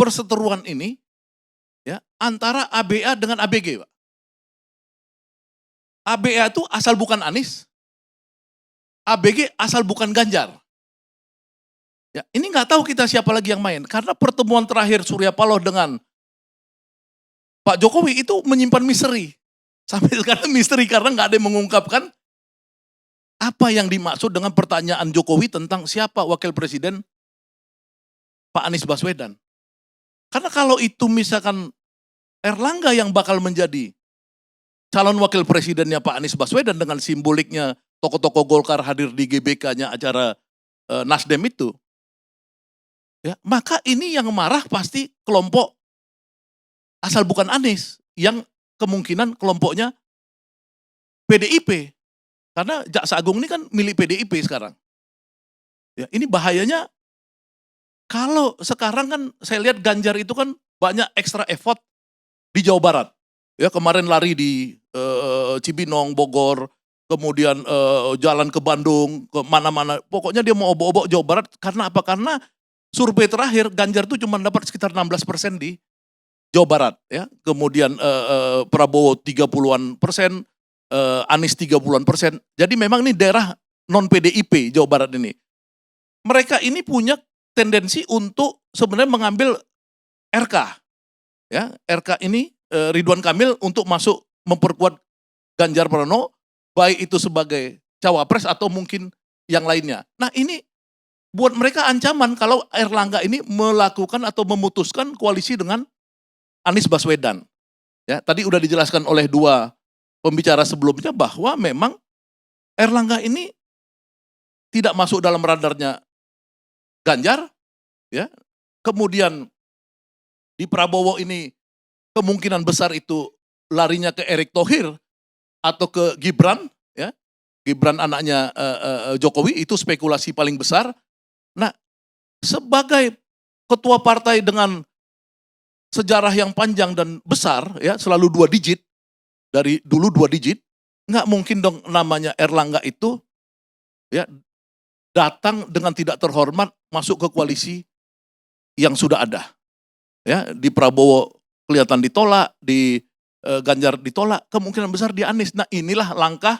perseteruan ini ya antara ABA dengan ABG, Pak. ABA itu asal bukan Anies, ABG asal bukan Ganjar. Ya, ini nggak tahu kita siapa lagi yang main karena pertemuan terakhir Surya Paloh dengan Pak Jokowi itu menyimpan misteri. Sampai sekarang misteri karena nggak ada yang mengungkapkan apa yang dimaksud dengan pertanyaan Jokowi tentang siapa wakil presiden Pak Anies Baswedan. Karena kalau itu misalkan Erlangga yang bakal menjadi calon wakil presidennya Pak Anies Baswedan dengan simboliknya tokoh-tokoh Golkar hadir di GBK-nya acara Nasdem itu, ya, maka ini yang marah pasti kelompok asal bukan Anies, yang kemungkinan kelompoknya PDIP. Karena Jaksa Agung ini kan milik PDIP sekarang. Ya, ini bahayanya kalau sekarang kan saya lihat Ganjar itu kan banyak extra effort di Jawa Barat. Ya, kemarin lari di Cibinong, Bogor, kemudian jalan ke Bandung, ke mana-mana. Pokoknya dia mau obok-obok Jawa Barat karena apa? Karena survei terakhir Ganjar itu cuma dapat sekitar 16% di Jawa Barat, ya. Kemudian Prabowo 30-an persen, Anies 30-an persen. Jadi memang ini daerah non PDIP Jawa Barat ini. Mereka ini punya tendensi untuk sebenarnya mengambil RK, ya. RK ini Ridwan Kamil untuk masuk memperkuat Ganjar Pranowo, baik itu sebagai cawapres atau mungkin yang lainnya. Nah ini buat mereka ancaman kalau Erlangga ini melakukan atau memutuskan koalisi dengan Anies Baswedan. Ya, tadi udah dijelaskan oleh dua pembicara sebelumnya bahwa memang Erlangga ini tidak masuk dalam radarnya Ganjar, ya. Kemudian di Prabowo ini kemungkinan besar itu larinya ke Erick Thohir atau ke Gibran, ya. Gibran anaknya Jokowi itu spekulasi paling besar. Nah, sebagai ketua partai dengan sejarah yang panjang dan besar, ya, selalu 2 digit, dari dulu 2 digit, nggak mungkin dong namanya Erlangga itu, ya, datang dengan tidak terhormat masuk ke koalisi yang sudah ada. Ya, di Prabowo kelihatan ditolak, di Ganjar ditolak, kemungkinan besar di Anies. Nah inilah langkah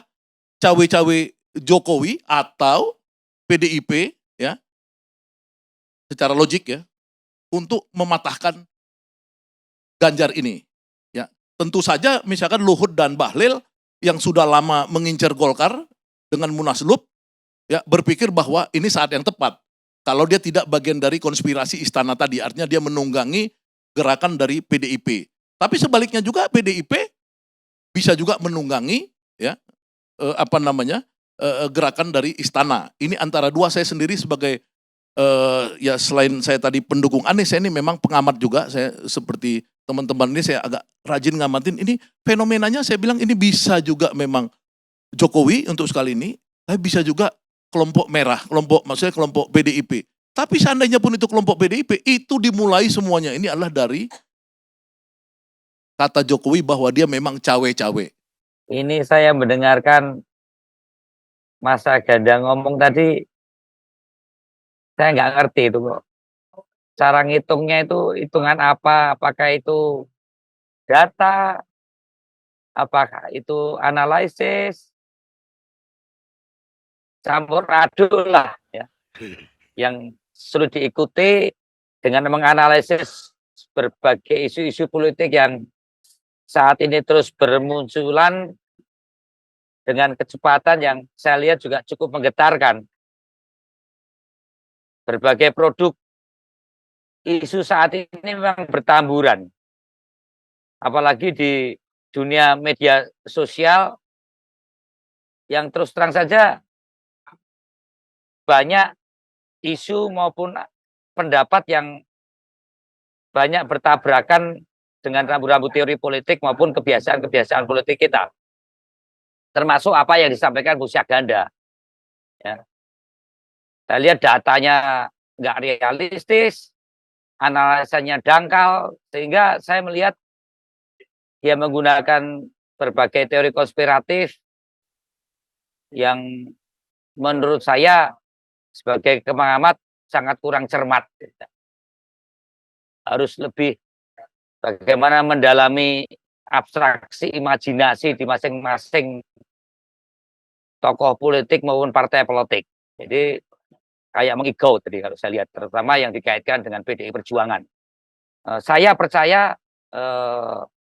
cawe-cawe Jokowi atau PDIP, ya, secara logik, ya, untuk mematahkan Ganjar ini. Ya, tentu saja misalkan Luhut dan Bahlil yang sudah lama mengincar Golkar dengan Munaslup, ya, berpikir bahwa ini saat yang tepat. Kalau dia tidak bagian dari konspirasi istana tadi, artinya dia menunggangi gerakan dari PDIP. Tapi sebaliknya juga PDIP bisa juga menunggangi, ya, gerakan dari istana. Ini antara dua. Saya sendiri sebagai ya selain saya tadi pendukung Anies, saya ini memang pengamat juga. Saya seperti teman-teman ini saya agak rajin ngamatin. Ini fenomenanya saya bilang ini bisa juga memang Jokowi untuk sekali ini, tapi bisa juga kelompok merah, maksudnya kelompok PDIP. Tapi seandainya pun itu kelompok PDIP, itu dimulai semuanya ini adalah dari kata Jokowi bahwa dia memang cawe-cawe. Ini saya mendengarkan Mas Aganda ngomong tadi, saya nggak ngerti itu kok. Cara ngitungnya itu hitungan apa? Apakah itu data? Apakah itu analisis? Campur aduk lah, ya. Yang sulit diikuti dengan menganalisis berbagai isu-isu politik yang saat ini terus bermunculan dengan kecepatan yang saya lihat juga cukup menggetarkan. Berbagai produk isu saat ini memang bertamburan. Apalagi di dunia media sosial yang terus terang saja banyak isu maupun pendapat yang banyak bertabrakan dengan rambu-rambu teori politik maupun kebiasaan-kebiasaan politik kita. Termasuk apa yang disampaikan Bu Syaganda. Ya. Saya lihat datanya nggak realistis, analisanya dangkal, sehingga saya melihat dia menggunakan berbagai teori konspiratif yang menurut saya sebagai pengamat sangat kurang cermat. harus lebih bagaimana mendalami abstraksi imajinasi di masing-masing tokoh politik maupun partai politik. Jadi kayak mengigau tadi kalau saya lihat, terutama yang dikaitkan dengan PDI Perjuangan. Saya percaya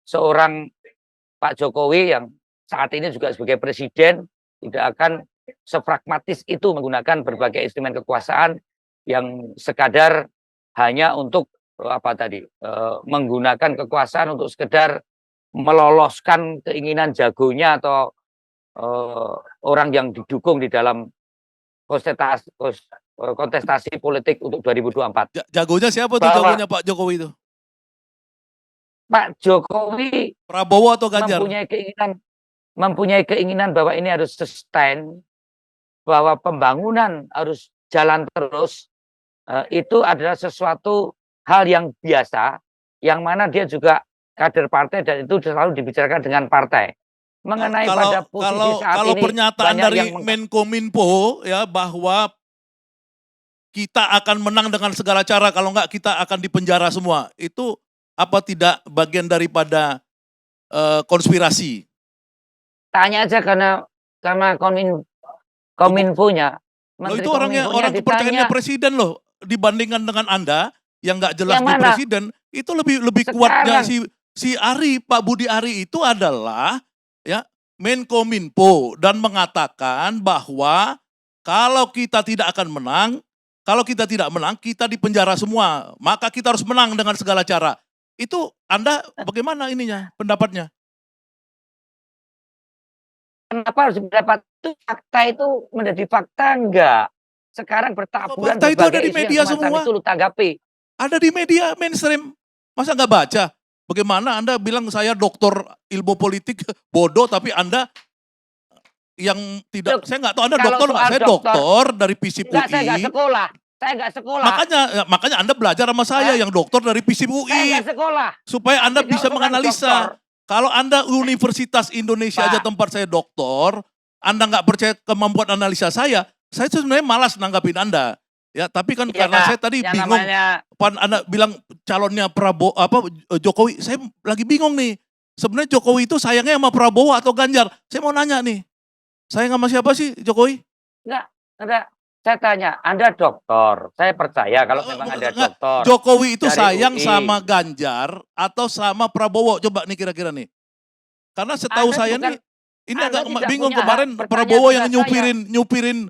seorang Pak Jokowi yang saat ini juga sebagai presiden tidak akan sepragmatis itu menggunakan berbagai instrumen kekuasaan yang sekadar hanya untuk menggunakan kekuasaan untuk sekedar meloloskan keinginan jagonya atau orang yang didukung di dalam kontestasi politik untuk 2024. Jagonya siapa tuh jagonya Pak Jokowi itu? Pak Jokowi Prabowo atau Ganjar? mempunyai keinginan bahwa ini harus sustain, bahwa pembangunan harus jalan terus. Itu adalah sesuatu hal yang biasa, yang mana dia juga kader partai dan itu selalu dibicarakan dengan partai. Mengenai pada posisi saat kalau ini, pernyataan dari Menkominfo ya bahwa kita akan menang dengan segala cara, kalau enggak kita akan dipenjara semua. Itu apa tidak bagian daripada konspirasi? Tanya aja karena Kominfo-nya. Loh, itu orang kepercayaannya presiden loh, dibandingkan dengan Anda yang nggak jelas di presiden, itu lebih kuatnya si Ari, Pak Budi Ari itu adalah ya Menkominfo dan mengatakan bahwa kalau kita tidak menang, kita dipenjara semua, maka kita harus menang dengan segala cara. Itu Anda bagaimana pendapatnya? Kenapa harus mendapat itu? Fakta itu menjadi fakta enggak? Sekarang bertaburan fakta itu ada di media semua. Itu lu tanggapi. Ada di media mainstream. Masa nggak baca? Bagaimana Anda bilang saya doktor ilmu politik bodoh, tapi Anda yang tidak, saya nggak tahu Anda doktor nggak? Saya doktor dari FISIP UI. Saya nggak sekolah. Makanya Anda belajar sama saya yang doktor dari FISIP UI. Saya nggak sekolah. Supaya Anda bisa menganalisa. Kalau Anda Universitas Indonesia aja tempat saya doktor, Anda nggak percaya kemampuan analisa saya sebenarnya malas nanggapin Anda. Ya, tapi kan karena saya tadi bingung, Anda bilang calonnya Jokowi, saya lagi bingung nih. Sebenarnya Jokowi itu sayangnya sama Prabowo atau Ganjar? Saya mau nanya nih, sayang sama siapa sih Jokowi? Enggak. Saya tanya, Anda dokter, saya percaya kalau memang Anda dokter. Jokowi itu sayang sama Ganjar atau sama Prabowo? Coba nih kira-kira nih. Karena setahu saya nih, ini agak bingung kemarin Prabowo yang nyupirin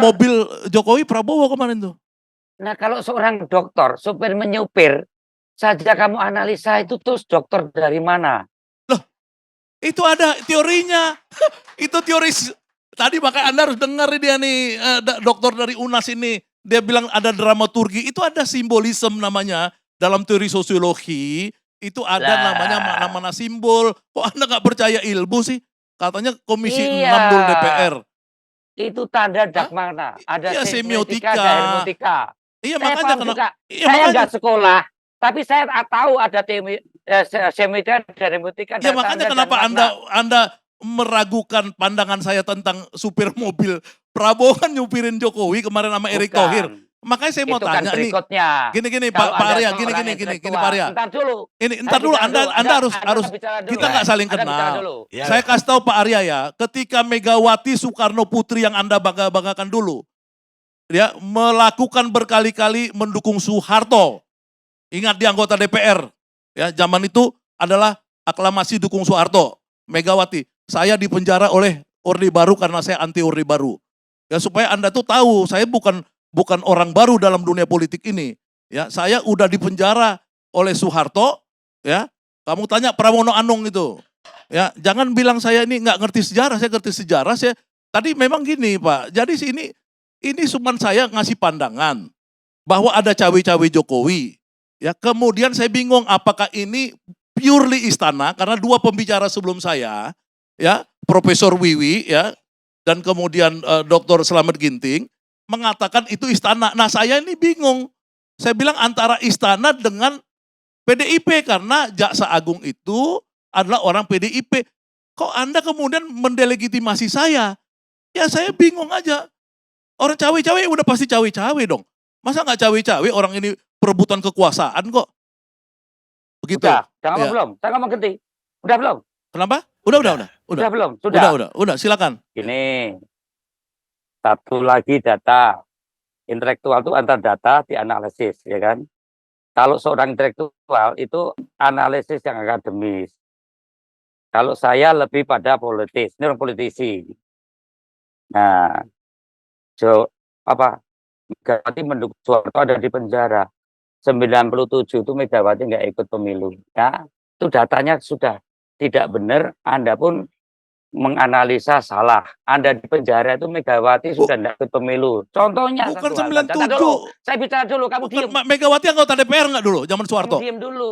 mobil Jokowi, Prabowo kemarin tuh. Nah kalau seorang dokter, supir menyupir, saja kamu analisa itu terus dokter dari mana? Loh, itu ada teorinya. Itu teori. Tadi makanya Anda harus dengar dia nih, dokter dari UNAS ini. Dia bilang ada dramaturgi, itu ada simbolisme namanya. Dalam teori sosiologi, itu ada namanya mana-mana simbol. Kok Anda gak percaya ilmu sih? Katanya Komisi 6 dulu DPR. Itu tanda mana? Ada semiotika, ada hermeneutika. Iya makanya saya nggak sekolah, tapi saya tahu ada semiotika dan hermeneutika. Ya makanya kenapa Anda meragukan pandangan saya tentang supir mobil Prabowo kan nyupirin Jokowi kemarin sama Erick Thohir. Makanya saya mau tanya nih. Gini Pak Arya, gini Pak Arya. Entar dulu Anda harus kita nggak saling kenal. Saya kasih tahu Pak Arya ya, ketika Megawati Soekarno Putri yang Anda bangga-banggakan dulu, dia melakukan berkali-kali mendukung Soeharto. Ingat di anggota DPR, ya zaman itu adalah aklamasi dukung Soeharto. Megawati, saya dipenjara oleh Orde Baru karena saya anti Orde Baru. Ya supaya Anda tuh tahu, saya bukan orang baru dalam dunia politik ini. Ya, saya udah dipenjara oleh Soeharto, ya. Kamu tanya Pramono Anung itu. Ya, jangan bilang saya ini nggak ngerti sejarah, saya ngerti sejarah. Saya tadi memang gini, Pak. Jadi ini cuma saya ngasih pandangan bahwa ada cawe-cawe Jokowi. Ya, kemudian saya bingung apakah ini purely istana karena dua pembicara sebelum saya, ya, Profesor Wiwi ya dan kemudian Dr. Slamet Ginting mengatakan itu istana. Nah, saya ini bingung. Saya bilang antara istana dengan PDIP karena Jaksa Agung itu adalah orang PDIP. Kok Anda kemudian mendelegitimasi saya? Ya saya bingung aja. Orang cawe-cawe udah pasti cawe-cawe dong. Masa nggak cawe-cawe orang ini perebutan kekuasaan kok. Begitu. Udah ngomong Ya. belum? Saya ngomong ganti. Udah belum? Kenapa? Udah. Udah belum? Sudah. Udah, silakan. Gini, satu lagi data. Intelektual itu antar data dianalisis, ya kan? Kalau seorang intelektual itu analisis yang akademis. Kalau saya lebih pada politis, ini orang politisi. Nah, Megawati mendukung Soeharto ada di penjara. 97 itu Megawati nggak ikut pemilu. Ya, itu datanya sudah tidak benar. Anda pun menganalisa salah. Anda di penjara itu Megawati sudah tidak ikut pemilu. Contohnya Bukan satu hal. Tunggu 97. dulu. Saya bicara dulu, kamu Bukan, diam. Megawati anggota DPR nggak dulu zaman Soeharto? Kamu diam dulu.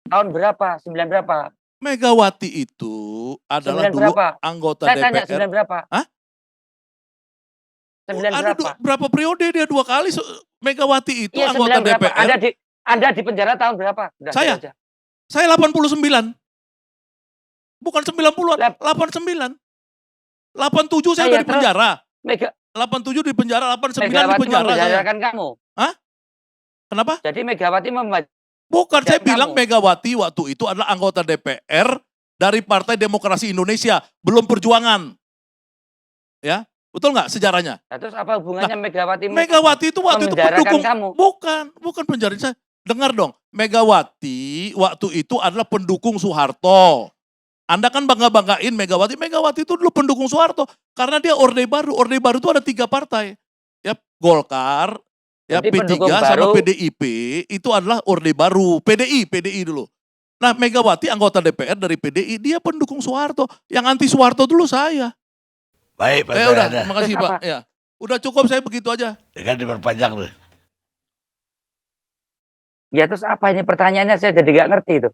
Tahun berapa? 9 berapa? Megawati itu adalah 9 dulu berapa? anggota Saya DPR. tanya 9 berapa? Hah? 9 Ada berapa? berapa periode dia 2 kali Megawati itu Iya, anggota 9 berapa? DPR. Anda di penjara tahun berapa? Udah, Saya? aja. Saya 89. Bukan 90-an, 89. 87 saya udah di penjara. 87 di penjara, 89 di Megawati penjara saya. memenjarakan kamu. Hah? Kenapa? Jadi Megawati Bukan, saya kamu. bilang Megawati waktu itu adalah anggota DPR dari Partai Demokrasi Indonesia, belum perjuangan. Ya, betul nggak sejarahnya? Nah, terus apa hubungannya Megawati Megawati itu waktu itu memenjarakan pendukung. kamu? Bukan penjara saya. Dengar dong, Megawati waktu itu adalah pendukung Soeharto. Anda kan bangga-banggain Megawati. Megawati itu dulu pendukung Soeharto. Karena dia Orde Baru. Orde Baru itu ada 3 partai. Ya, Golkar, ya Jadi P3 pendukung sama baru. PDIP. Itu adalah Orde Baru. PDI dulu. Nah, Megawati anggota DPR dari PDI. Dia pendukung Soeharto. Yang anti Soeharto dulu saya. Baik, Pak. Udah, terima kasih Terus Pak. apa? Ya. Udah cukup, saya begitu aja. Kan diperpanjang tuh. Ya terus apa ini pertanyaannya, saya jadi nggak ngerti itu.